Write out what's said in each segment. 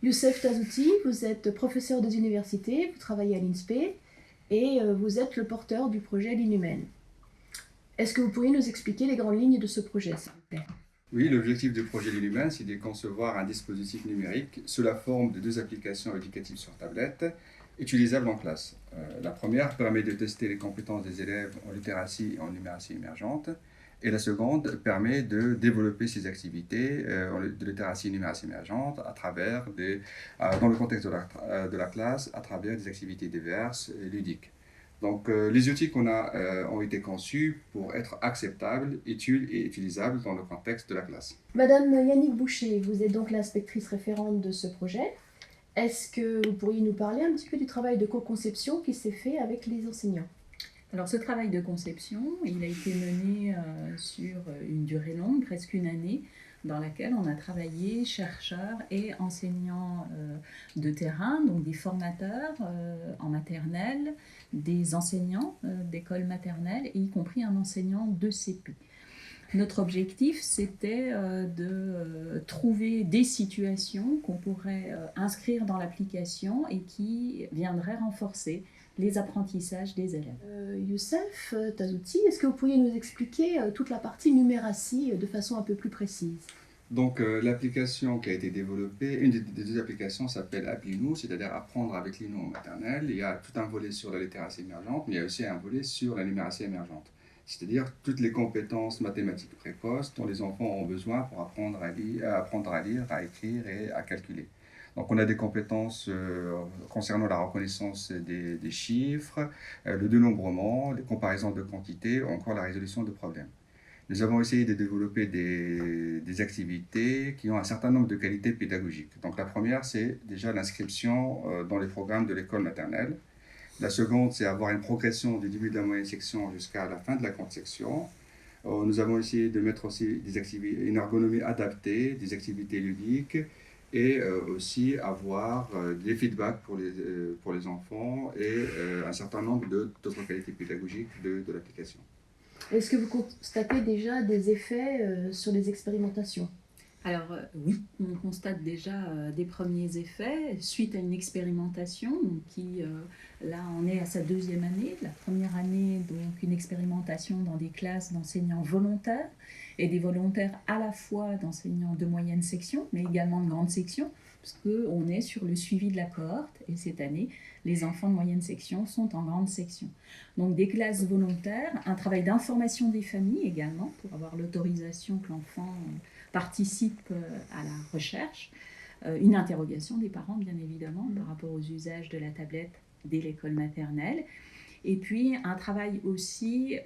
Youssef Tazouti, vous êtes professeur des universités, vous travaillez à l'INSPE et vous êtes le porteur du projet L'Inhumaine. Est-ce que vous pourriez nous expliquer les grandes lignes de ce projet, s'il vous plaît? Oui, l'objectif du projet L'Inhumaine, c'est de concevoir un dispositif numérique sous la forme de 2 applications éducatives sur tablette, utilisables en classe. La première permet de tester les compétences des élèves en littératie et en numératie émergente, et la seconde permet de développer ces activités de littératie et numératie émergente dans le contexte de la classe, à travers des activités diverses et ludiques. Donc, les outils qu'on a ont été conçus pour être acceptables, utiles et utilisables dans le contexte de la classe. Madame Yannick Boucher, vous êtes donc l'inspectrice référente de ce projet. Est-ce que vous pourriez nous parler un petit peu du travail de co-conception qui s'est fait avec les enseignants? Alors ce travail de conception, il a été mené sur une durée longue, presque une année, dans laquelle on a travaillé chercheurs et enseignants de terrain, donc des formateurs en maternelle, des enseignants d'école maternelle, et y compris un enseignant de CP. Notre objectif, c'était de trouver des situations qu'on pourrait inscrire dans l'application et qui viendraient renforcer les apprentissages des élèves. Youssef Tazouti, est-ce que vous pourriez nous expliquer toute la partie numératie de façon un peu plus précise? Donc, l'application qui a été développée, une des 2 applications s'appelle Applinou, c'est-à-dire apprendre avec l'INO en maternelle. Il y a tout un volet sur la littératie émergente, mais il y a aussi un volet sur la numératie émergente, c'est-à-dire toutes les compétences mathématiques précoces dont les enfants ont besoin pour apprendre à lire, à écrire et à calculer. Donc, on a des compétences concernant la reconnaissance des chiffres, le dénombrement, les comparaisons de quantités, ou encore la résolution de problèmes. Nous avons essayé de développer des activités qui ont un certain nombre de qualités pédagogiques. Donc, la première, c'est déjà l'inscription dans les programmes de l'école maternelle. La seconde, c'est avoir une progression du début de la moyenne section jusqu'à la fin de la grande section. Nous avons essayé de mettre aussi une ergonomie adaptée, des activités ludiques, et aussi avoir des feedbacks pour les enfants et un certain nombre d'autres qualités pédagogiques de l'application. Est-ce que vous constatez déjà des effets sur les expérimentations? Alors oui, on constate déjà des premiers effets suite à une expérimentation qui, là, on est à sa 2e année. La première année, donc une expérimentation dans des classes d'enseignants volontaires et des volontaires à la fois d'enseignants de moyenne section, mais également de grande section, parce qu'on est sur le suivi de la cohorte, et cette année, les enfants de moyenne section sont en grande section. Donc des classes volontaires, un travail d'information des familles également, pour avoir l'autorisation que l'enfant participe à la recherche, une interrogation des parents bien évidemment par rapport aux usages de la tablette dès l'école maternelle, et puis un travail aussi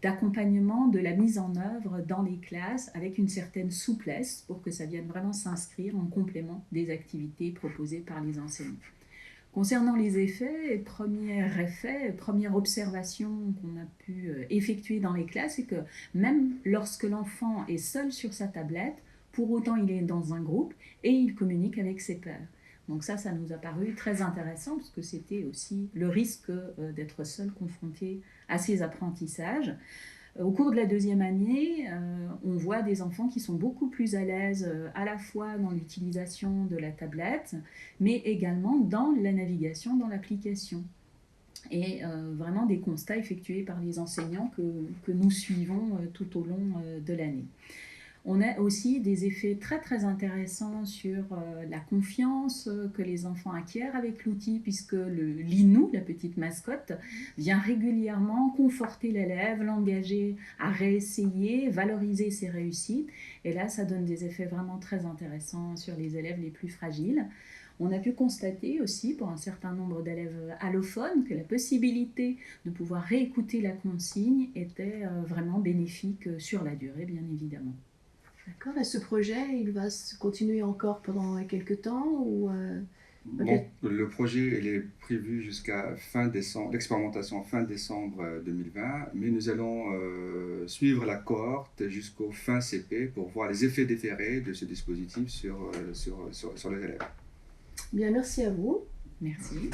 d'accompagnement de la mise en œuvre dans les classes avec une certaine souplesse pour que ça vienne vraiment s'inscrire en complément des activités proposées par les enseignants. Concernant les effets, première observation qu'on a pu effectuer dans les classes, c'est que même lorsque l'enfant est seul sur sa tablette, pour autant il est dans un groupe et il communique avec ses pairs. Donc ça nous a paru très intéressant parce que c'était aussi le risque d'être seul confronté à ces apprentissages. Au cours de la 2e année, on voit des enfants qui sont beaucoup plus à l'aise à la fois dans l'utilisation de la tablette, mais également dans la navigation dans l'application. Et vraiment des constats effectués par les enseignants que nous suivons tout au long de l'année. On a aussi des effets très très intéressants sur la confiance que les enfants acquièrent avec l'outil, puisque l'INU, la petite mascotte, vient régulièrement conforter l'élève, l'engager à réessayer, valoriser ses réussites. Et là, ça donne des effets vraiment très intéressants sur les élèves les plus fragiles. On a pu constater aussi pour un certain nombre d'élèves allophones que la possibilité de pouvoir réécouter la consigne était vraiment bénéfique sur la durée, bien évidemment. D'accord, et ce projet, il va se continuer encore pendant quelques temps ou Bon, le projet il est prévu jusqu'à fin décembre, l'expérimentation fin décembre 2020, mais nous allons suivre la cohorte jusqu'au fin CP pour voir les effets déférés de ce dispositif sur les élèves. Bien, merci à vous. Merci.